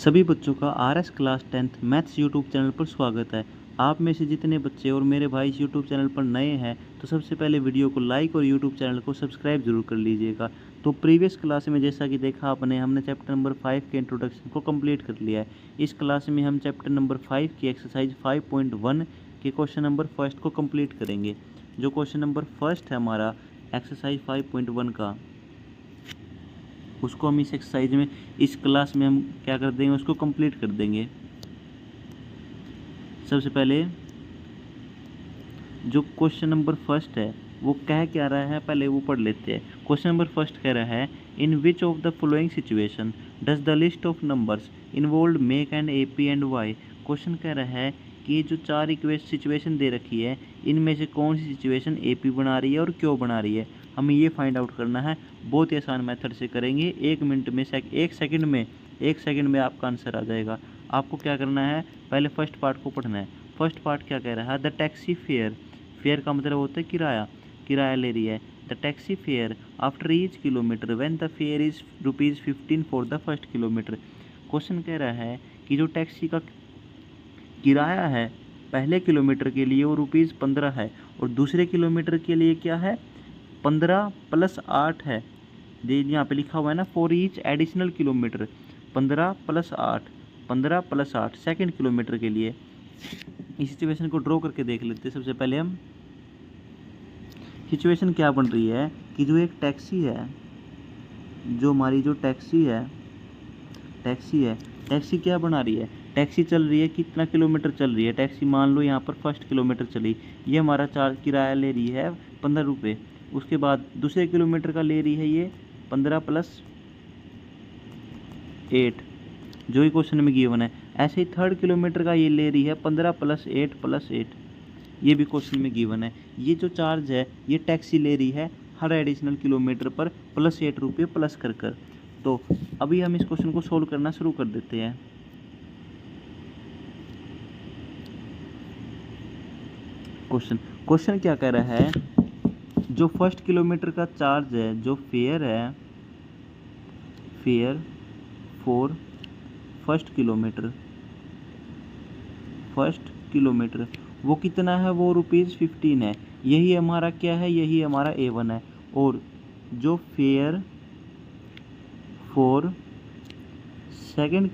सभी बच्चों का RS class 10th maths YouTube channel पर स्वागत है। आप में से जितने बच्चे और मेरे भाई इस यूट्यूब चैनल पर नए हैं तो सबसे पहले वीडियो को लाइक और यूट्यूब चैनल को सब्सक्राइब जरूर कर लीजिएगा। तो प्रीवियस क्लास में जैसा कि देखा आपने, हमने चैप्टर नंबर 5 के इंट्रोडक्शन को कंप्लीट कर लिया है। इस क्लास में हम चैप्टर नंबर 5 की एक्सरसाइज 5.1 के क्वेश्चन नंबर फर्स्ट को कंप्लीट करेंगे। जो क्वेश्चन नंबर फर्स्ट है हमारा एक्सरसाइज 5.1 का, उसको हम इस एक्सरसाइज में इस क्लास में हम क्या कर देंगे, उसको कंप्लीट कर देंगे। सबसे पहले जो क्वेश्चन नंबर फर्स्ट है वो कह क्या रहा है, पहले वो पढ़ लेते हैं। क्वेश्चन नंबर फर्स्ट कह रहा है, in which of the following situation does the list of numbers involve make and A P and Y. Question कह रहा है कि जो चार सिचुएशन दे रखी है, इनमें से कौन सी सिचुएशन ए पी बना रही है और क्यों बना रही है, हमें ये फाइंड आउट करना है। बहुत ही आसान मेथड से करेंगे। एक सेकंड में आपका आंसर आ जाएगा। आपको क्या करना है, पहले फर्स्ट पार्ट को पढ़ना है। फर्स्ट पार्ट क्या कह रहा है, द टैक्सी फेयर, फेयर का मतलब होता है किराया, किराया ले रही है। The taxi fare after each kilometre when the fair is ₹15 for the first kilometre. Question कह रहा है कि जो टैक्सी का किराया है पहले किलोमीटर के लिए वो ₹15 है और दूसरे किलोमीटर के लिए क्या है, 15 + 8 है। यहाँ पे लिखा हुआ है ना, for each additional kilometre, 15 + 8, 15 + 8 second kilometre के लिए। इस सिचुएशन को ड्रॉ करके देख लेते हैं। सबसे पहले हम सिचुएशन क्या बन रही है कि जो एक टैक्सी है, जो हमारी जो टैक्सी है टैक्सी क्या बना रही है, टैक्सी चल रही है, कितना किलोमीटर चल रही है टैक्सी, मान लो यहाँ पर फर्स्ट किलोमीटर चली, ये हमारा चार्ज किराया ले रही है 15 रुपये। उसके बाद दूसरे किलोमीटर का ले रही है ये 15 + 8, जो ही क्वेश्चन में गिवन है। ऐसे ही थर्ड किलोमीटर का ये ले रही है 15 + 8 + 8, ये भी क्वेश्चन में गिवन है। ये जो चार्ज है ये टैक्सी ले रही है हर एडिशनल किलोमीटर पर +8 रुपये प्लस कर। तो अभी हम इस क्वेश्चन को सोल्व करना शुरू कर देते हैं। क्वेश्चन क्या कह रहा है, जो फर्स्ट किलोमीटर का चार्ज है, जो फेयर है, फेयर फॉर फर्स्ट किलोमीटर वो कितना है, वो ₹15 है। यही हमारा क्या है, यही हमारा A1 है। और जो फेयर फॉर सेकेंड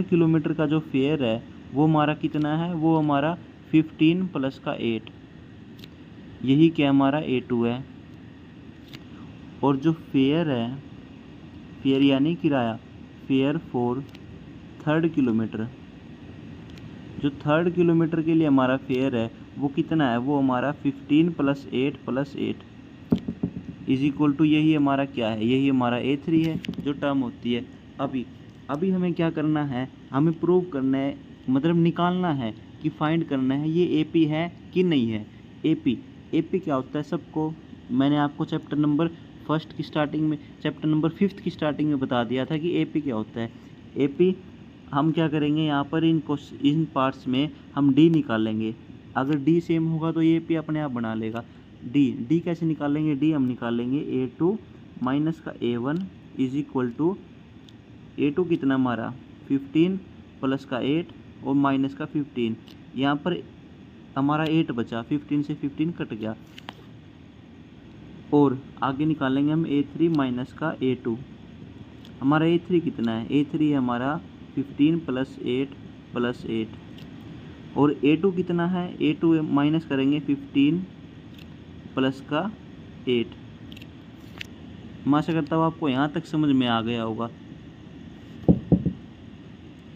किलोमीटर का जो फेयर है वो हमारा कितना है, वो हमारा 15 + 8, यही क्या हमारा A2 है। और जो फेयर है, फेयर यानी किराया, फेयर फॉर थर्ड किलोमीटर, जो थर्ड किलोमीटर के लिए हमारा फेयर है वो कितना है, वो हमारा 15 + 8 + 8 = यही हमारा क्या है, यही हमारा A3 है, जो टर्म होती है। अभी हमें क्या करना है, हमें प्रूव करना है, मतलब निकालना है कि फाइंड करना है ये AP है कि नहीं है। AP क्या होता है, सबको मैंने आपको चैप्टर नंबर 5 की स्टार्टिंग में बता दिया था कि AP क्या होता है। AP हम क्या करेंगे, यहाँ पर इन पार्ट्स में हम D निकालेंगे। अगर D सेम होगा तो ये AP अपने आप बना लेगा। D कैसे निकालेंगे, D हम निकालेंगे A2 माइनस का A1 = A2 कितना हमारा 15 + का 8 और माइनस का 15, यहाँ पर हमारा 8 बचा, 15 से 15 कट गया। और आगे निकालेंगे हम A3 माइनस का A2। हमारा A3 कितना है, A3 है हमारा 15 + 8 + 8। और A2 कितना है, A2 माइनस करेंगे 15 + का 8। मैं आशा करता हूँ आपको यहाँ तक समझ में आ गया होगा।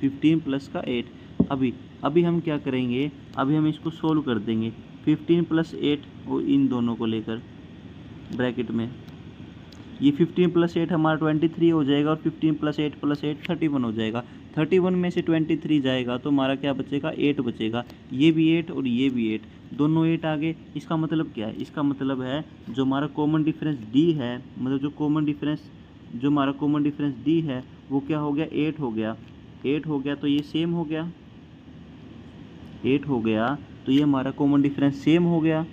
15 + का 8। अभी हम क्या करेंगे, अभी हम इसको सोल्व कर देंगे। 15 + 8 और इन दोनों को लेकर ब्रैकेट में, ये 15 + 8 हमारा 23 हो जाएगा और 15 + 8 + 8 31 हो जाएगा। 31 में से 23 जाएगा तो हमारा क्या बचेगा, 8 बचेगा। ये भी 8 और ये भी 8, दोनों 8 आ गए। इसका मतलब क्या है, इसका मतलब है जो हमारा कॉमन डिफरेंस D है, मतलब जो हमारा कॉमन डिफरेंस D है वो क्या हो गया, 8 हो गया। 8 हो गया तो ये सेम हो गया, 8 हो गया तो ये हमारा कॉमन डिफरेंस सेम हो गया।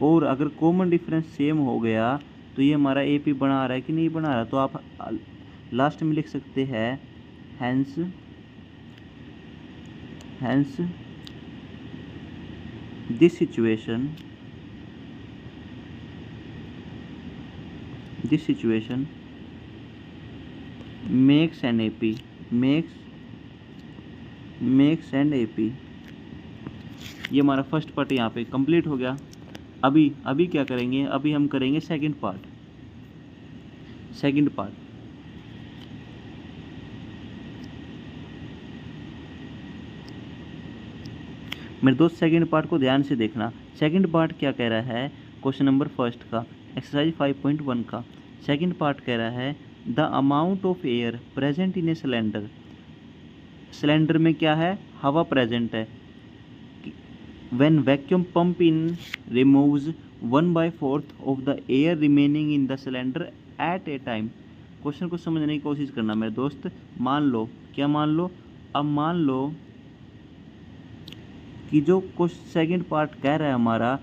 और अगर कॉमन डिफरेंस सेम हो गया तो ये हमारा AP बना रहा है कि नहीं बना रहा, तो आप लास्ट में लिख सकते हैं hence this situation makes an AP, makes an AP। ये हमारा फर्स्ट पार्ट यहाँ पे कंप्लीट हो गया। अभी क्या करेंगे, अभी हम करेंगे सेकंड पार्ट। मेरे दोस्त सेकंड पार्ट को ध्यान से देखना। सेकंड पार्ट क्या कह रहा है, क्वेश्चन नंबर फर्स्ट का एक्सरसाइज 5.1 का सेकंड पार्ट कह रहा है the amount of air present in a cylinder. Cylinder में क्या है, हवा प्रेजेंट है। When vacuum pump in removes 1/4 of the air remaining in the cylinder eight A time. Question को समझने की कोशिश करना मेरे दोस्त। मान लो, क्या मान लो, अब मान लो कि जो सेकंड पार्ट कह रहा है हमारा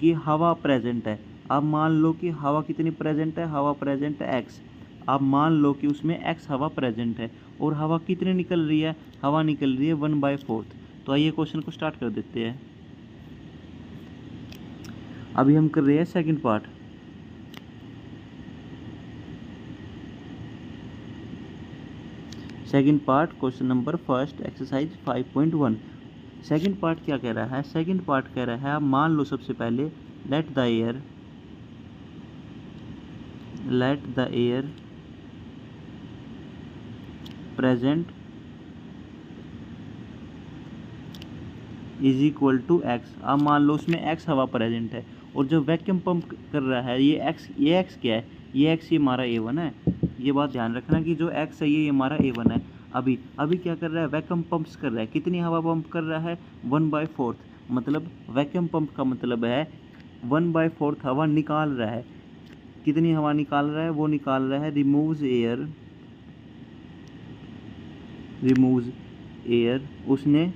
कि हवा प्रेजेंट है। अब मान लो कि हवा कितनी प्रेजेंट है, हवा प्रेजेंट है x। अब मान लो कि उसमें x हवा प्रेजेंट है और हवा कितनी निकल रही है, हवा निकल रही है 1/4। तो आइए क्वेश्चन को स्टार्ट कर देते हैं। अभी हम कर रहे हैं second part. Second part question number first exercise 5.1। Second part क्या कह रहा है, सेकंड पार्ट कह रहा है अब मान लो सबसे पहले let the air present is equal to x. अब मान लो उसमें एक्स हवा प्रेजेंट है और जो वैक्यूम पंप कर रहा है ये एक्स क्या है, ये एक्स ये हमारा A1 है। ये बात ध्यान रखना कि जो एक्स है ये हमारा A1 है। अभी क्या कर रहा है, वैक्यूम पंप्स कर रहा है। कितनी हवा पंप कर रहा है, 1/4। मतलब वैक्यूम पंप का मतलब है 1/4 हवा निकाल रहा है। कितनी हवा निकाल रहा है, वो निकाल रहा है रिमूव्स एयर। उसने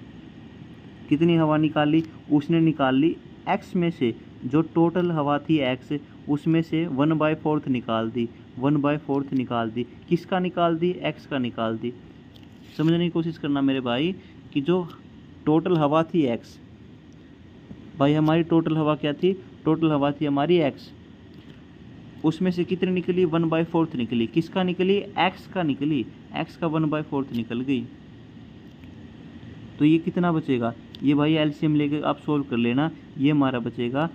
कितनी हवा निकाली, उसने निकाल ली एक्स में से, जो टोटल हवा थी एक्स उसमें से 1/4 निकाल दी, 1/4 निकाल दी। किसका निकाल दी, एक्स का निकाल दी। समझने की कोशिश करना मेरे भाई कि जो टोटल हवा थी एक्स, भाई हमारी टोटल हवा क्या थी, टोटल हवा थी हमारी एक्स। उसमें से कितनी निकली, 1/4 निकली। किसका निकली, एक्स का निकली, एक्स का 1/4 निकल गई। तो ये कितना बचेगा, ये भाई एलसीएम लेके आप सोल्व कर लेना। ये हमारा बचेगा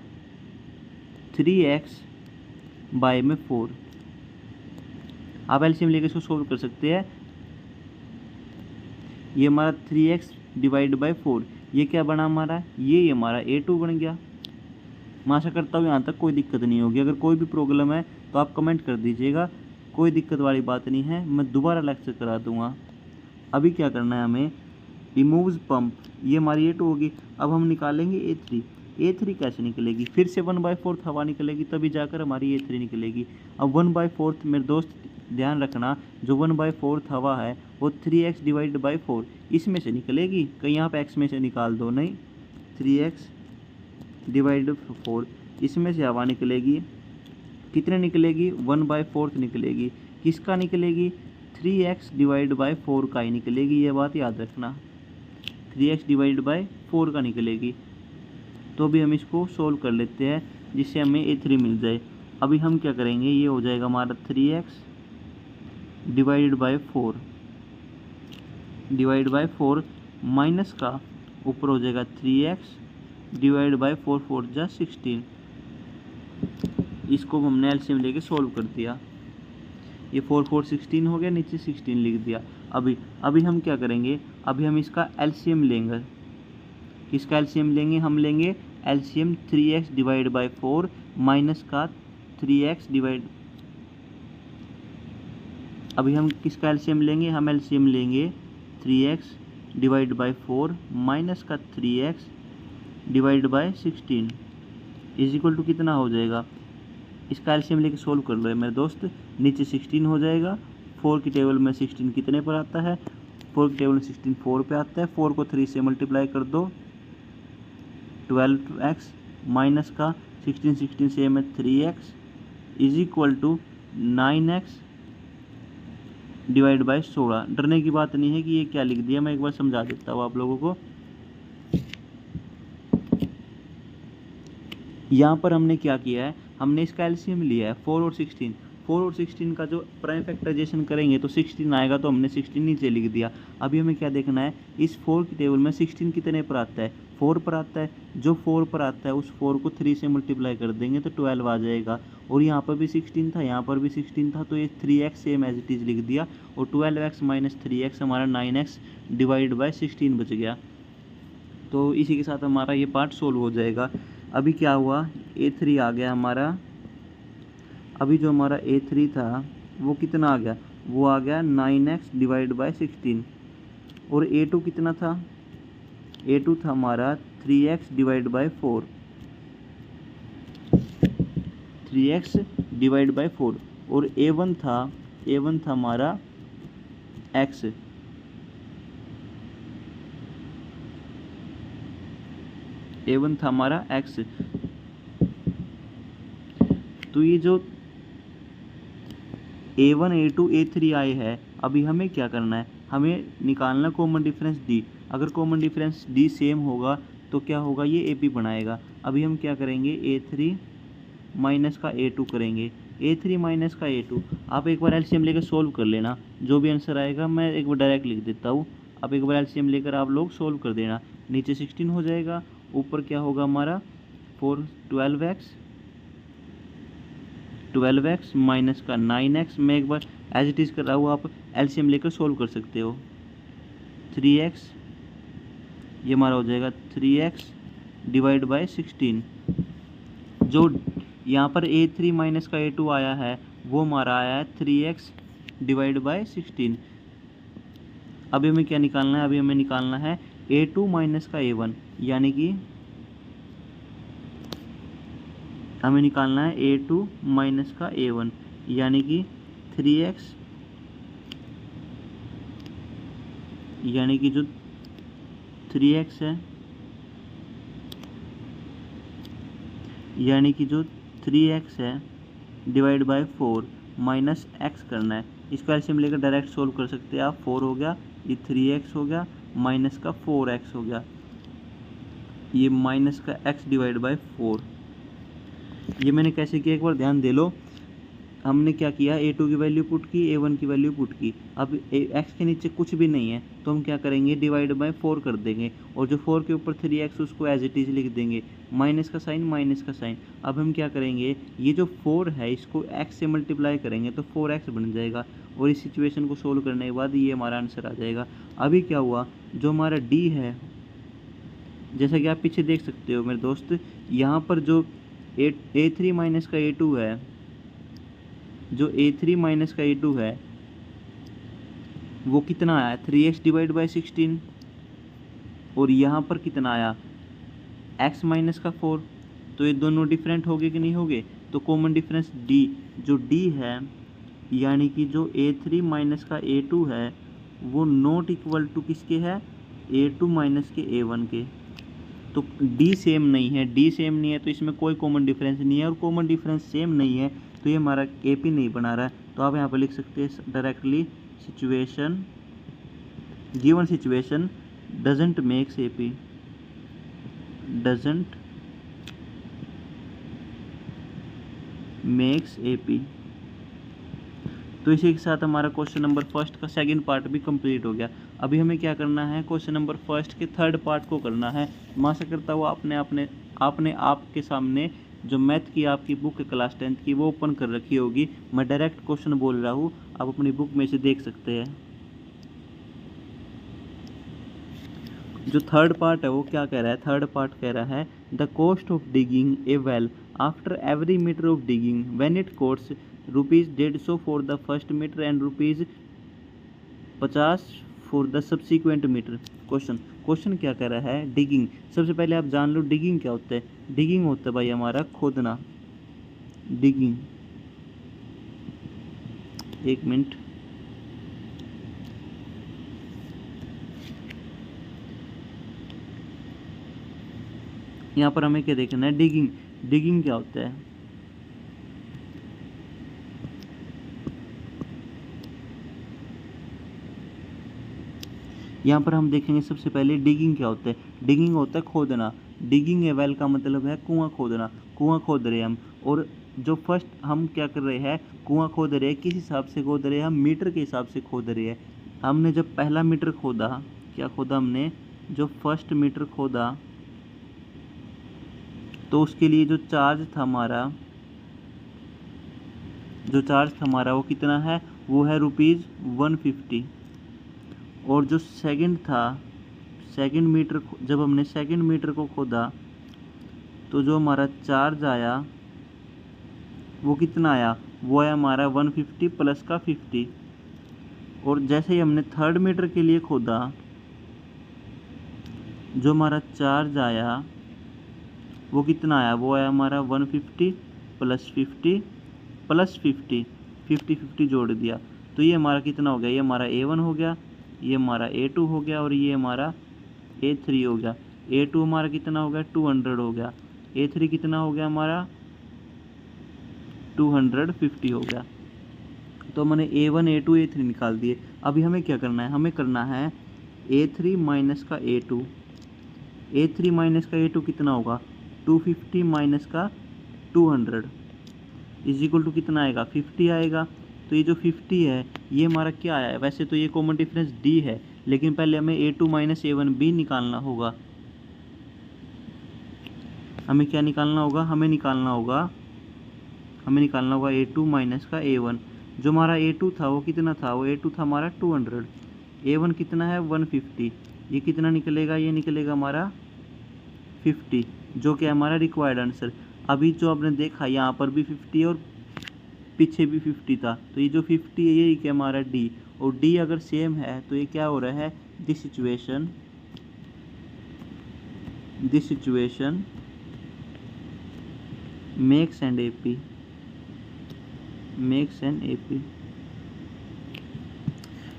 3x/4। आप एलसीएम लेके इसको सोल्व कर सकते हैं। ये हमारा 3x/4। ये क्या बना हमारा, ये हमारा A2 बन गया। मैं आशा करता हूँ यहाँ तक कोई दिक्कत नहीं होगी। अगर कोई भी प्रॉब्लम है तो आप कमेंट कर दीजिएगा, कोई दिक्कत वाली बात नहीं है, मैं दोबारा लेक्चर करा दूँगा। अभी क्या करना है हमें, रिमूव्स पंप, ये हमारी A2 होगी। अब हम निकालेंगे A3 कैसे निकलेगी, फिर से 1/4 हवा निकलेगी तभी जाकर हमारी A3 निकलेगी। अब 1/4 मेरे दोस्त ध्यान रखना, जो 1/4 हवा है वो 3x/4 इसमें से निकलेगी। कहीं आप x में से निकाल दो, नहीं, 3x/4 इसमें से हवा निकलेगी। कितने निकलेगी, 1/4 निकलेगी। किसका निकलेगी, 3x/4 का ही निकलेगी। ये बात याद रखना, 3x/4 का निकलेगी। तो अभी हम इसको सोल्व कर लेते हैं जिससे हमें A3 मिल जाए। अभी हम क्या करेंगे, ये हो जाएगा हमारा 3x/4 माइनस का ऊपर हो जाएगा 3x/4, 4 जा 16। इसको हमने एलसीएम लेके सोल्व कर दिया। ये 4 4 16 हो गया, नीचे 16 लिख दिया। अभी हम क्या करेंगे, अभी हम इसका एलसीएम लेंगे। किसका एलसीएम लेंगे, हम लेंगे एलसीएम 3x/4 माइनस का 3x/। अभी हम किसका एलसीएम लेंगे, हम एलसीएम लेंगे 3x/4 माइनस का 3x/16 इज इक्वल टू कितना हो जाएगा। इसका एलसीएम लेके सोल्व कर लो मेरे दोस्त। नीचे 16 हो जाएगा। 4 की टेबल में 16 कितने पर आता है, 4 की टेबल में 16 4 पे आता है। 4 को 3 से मल्टीप्लाई कर दो, 12x माइनस का 16 से में 3x is equal to 9x divide by 16। डरने की बात नहीं है कि ये क्या लिख दिया, मैं एक बार समझा देता हूँ आप लोगों को। यहाँ पर हमने क्या किया है, हमने इसका एलसीएम लिया है 4 और 16। 4 और 16 का जो प्राइम फैक्टराइजेशन करेंगे तो 16 आएगा, तो हमने 16 नीचे लिख दिया। अभी हमें क्या देखना है, इस 4 की टेबल में 16 कितने पर आता है, 4 पर आता है। जो 4 पर आता है उस 4 को 3 से मल्टीप्लाई कर देंगे तो 12 आ जाएगा। और यहाँ पर भी 16 था, यहाँ पर भी 16 था, तो ये 3x same as it is लिख दिया। और 12x माइनस 3x हमारा 9x डिवाइड बाय 16 बच गया। तो इसी के साथ हमारा ये पार्ट सोल्व हो जाएगा। अभी क्या हुआ, A3 आ गया हमारा। अभी जो हमारा A3 था वो कितना आ गया, वो आ गया 9x डिवाइड बाय 16। और A2 कितना था, A2 था हमारा 3x divide by 4, 3x divide by 4। और A1 था हमारा x, A1 था हमारा x। तो ये जो A1 A2 A3 आए है, अभी हमें क्या करना है, हमें निकालना कॉमन डिफरेंस D। अगर कॉमन डिफरेंस D सेम होगा तो क्या होगा, ये AP बनाएगा। अभी हम क्या करेंगे, A3 माइनस का A2 करेंगे। A3 माइनस का A2, आप एक बार एलसीएम लेकर सोल्व कर लेना, जो भी आंसर आएगा मैं एक बार डायरेक्ट लिख देता हूँ। आप एक बार एलसीएम लेकर आप लोग सोल्व कर देना। नीचे 16 हो जाएगा, ऊपर क्या होगा हमारा 4 12x माइनस का 9x। मैं एक बार एज इट इज़ कर रहा हूँ, आप एलसीएम लेकर सोल्व कर सकते हो। 3x, ये हमारा हो जाएगा 3x डिवाइड बाय 16। जो यहाँ पर A3 माइनस का A2 आया है वो हमारा आया है 3x डिवाइड बाय 16। अभी हमें क्या निकालना है, अभी हमें निकालना है A2 माइनस का A1, यानी कि हमें निकालना है A2 माइनस का A1, यानी कि 3x, यानी कि जो 3x है, यानी कि जो 3x है डिवाइड बाय 4 माइनस x करना है। इसको एलसीएम लेकर डायरेक्ट सोल्व कर सकते हैं आप। 4 हो गया, ये 3x हो गया, माइनस का 4x हो गया, ये माइनस का x डिवाइड बाय 4। ये मैंने कैसे किया एक बार ध्यान दे लो। हमने क्या किया, A2 की वैल्यू पुट की, A1 की वैल्यू पुट की। अब x के नीचे कुछ भी नहीं है तो हम क्या करेंगे, डिवाइड बाय 4 कर देंगे। और जो 4 के ऊपर 3x उसको एज इट इज़ लिख देंगे, माइनस का साइन माइनस का साइन। अब हम क्या करेंगे, ये जो 4 है इसको x से मल्टीप्लाई करेंगे तो 4x बन जाएगा। और इस सिचुएशन को सोल्व करने के बाद ये हमारा आंसर आ जाएगा। अभी क्या हुआ, जो हमारा D है, जैसा कि आप पीछे देख सकते हो मेरे दोस्त, यहाँ पर जो A3 माइनस का A2 है, जो A3 माइनस का A2 है वो कितना आया, 3x डिवाइड बाई 16। और यहाँ पर कितना आया, x माइनस का 4। तो ये दोनों डिफरेंट हो गए कि नहीं हो गए, तो कॉमन डिफरेंस D, जो D है यानी कि जो A3 माइनस का A2 है वो नॉट इक्वल टू किसके है, A2 माइनस के A1 के। तो D सेम नहीं है, D सेम नहीं है तो इसमें कोई कॉमन डिफरेंस नहीं है। और कॉमन डिफरेंस सेम नहीं है तो ये हमारा AP नहीं बना रहा है। तो आप यहाँ पर लिख सकते हैं directly, situation, given situation doesn't makes AP, doesn't makes AP। तो इसी के साथ हमारा क्वेश्चन नंबर फर्स्ट का सेकंड पार्ट भी कंप्लीट हो गया। अभी हमें क्या करना है, क्वेश्चन नंबर फर्स्ट के थर्ड पार्ट को करना है। मैं आशा करता हूँ आपने आपके सामने जो मैथ की आपकी बुक क्लास 10th की वो ओपन कर रखी होगी। मैं डायरेक्ट क्वेश्चन बोल रहा हूँ, आप अपनी बुक में से देख सकते हैं। जो थर्ड पार्ट है वो क्या कह रहा है, थर्ड पार्ट कह रहा है the cost of digging a well after every metre of digging when it cost ₹150 for the first metre and ₹50 for the subsequent metre. Question क्या कह रहा है, डिगिंग। सबसे पहले आप जान लो डिगिंग क्या होता है। डिगिंग होता है भाई हमारा खोदना, डिगिंग। एक मिनट, यहाँ पर हमें क्या देखना है, डिगिंग। डिगिंग क्या होता है, यहाँ पर हम देखेंगे सबसे पहले डिगिंग क्या होता है। डिगिंग होता है खोदना। डिगिंग ए वेल का मतलब है कुआं खोदना। कुआं खोद रहे हैं हम, और जो फर्स्ट हम क्या कर रहे हैं, कुआं खोद रहे हैं। किस हिसाब से खोद रहे हैं हम? मीटर के हिसाब से खोद रहे हैं। हमने जब पहला मीटर खोदा, क्या खोदा हमने? जो फर्स्ट मीटर खोदा, तो उसके लिए जो चार्ज था हमारा, वो कितना है? वो है ₹150। और जो सेकंड था, सेकंड मीटर, जब हमने सेकंड मीटर को खोदा तो जो हमारा चार्ज आया वो कितना आया? वो है हमारा 150 प्लस का 50। और जैसे ही हमने थर्ड मीटर के लिए खोदा, जो हमारा चार्ज आया वो कितना आया? वो है हमारा 150 प्लस 50 प्लस 50, 50 जोड़ दिया तो ये हमारा कितना हो गया? ये हमारा A1 हो गया, ये हमारा A2 हो गया, और ये हमारा A3 हो गया। A2 हमारा कितना हो गया? 200 हो गया। A3 कितना हो गया हमारा? 250 हो गया। तो मैंने A1 A2 A3 निकाल दिए। अभी हमें क्या करना है? हमें करना है A3 माइनस का A2। A3 माइनस का A2 कितना होगा? 250 माइनस का 200 इज इक्वल टू कितना आएगा? 50 आएगा। तो ये जो 50 है ये हमारा क्या आया है? वैसे तो ये कॉमन डिफरेंस D है, लेकिन पहले हमें A2 माइनस A1 भी निकालना होगा। हमें क्या निकालना होगा? हमें निकालना होगा A2 माइनस का A1। जो हमारा A2 था वो कितना था? वो A2 था हमारा 200। A1 कितना है? 150। ये कितना निकलेगा? ये निकलेगा हमारा 50, जो कि हमारा रिक्वायर्ड आंसर। अभी जो आपने देखा यहाँ पर भी 50 और पीछे भी 50 था, तो ये जो 50 है ये क्या हमारा D, और D अगर सेम है तो ये क्या हो रहा है? This situation makes an AP।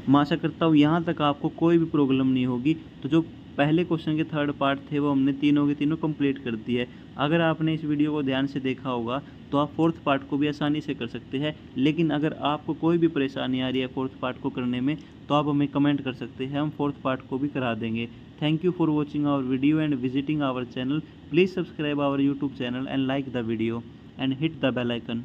मैं आशा करता हूँ यहाँ तक आपको कोई भी प्रॉब्लम नहीं होगी। तो जो पहले क्वेश्चन के थर्ड पार्ट थे वो हमने तीनों के तीनों कंप्लीट कर दिए है। अगर आपने इस वीडियो को ध्यान से देखा होगा तो आप फोर्थ पार्ट को भी आसानी से कर सकते हैं। लेकिन अगर आपको कोई भी परेशानी आ रही है फोर्थ पार्ट को करने में तो आप हमें कमेंट कर सकते हैं, हम फोर्थ पार्ट को भी करा देंगे। Thank you for watching our video and visiting our channel. Please subscribe our YouTube channel and like the video and hit the bell icon.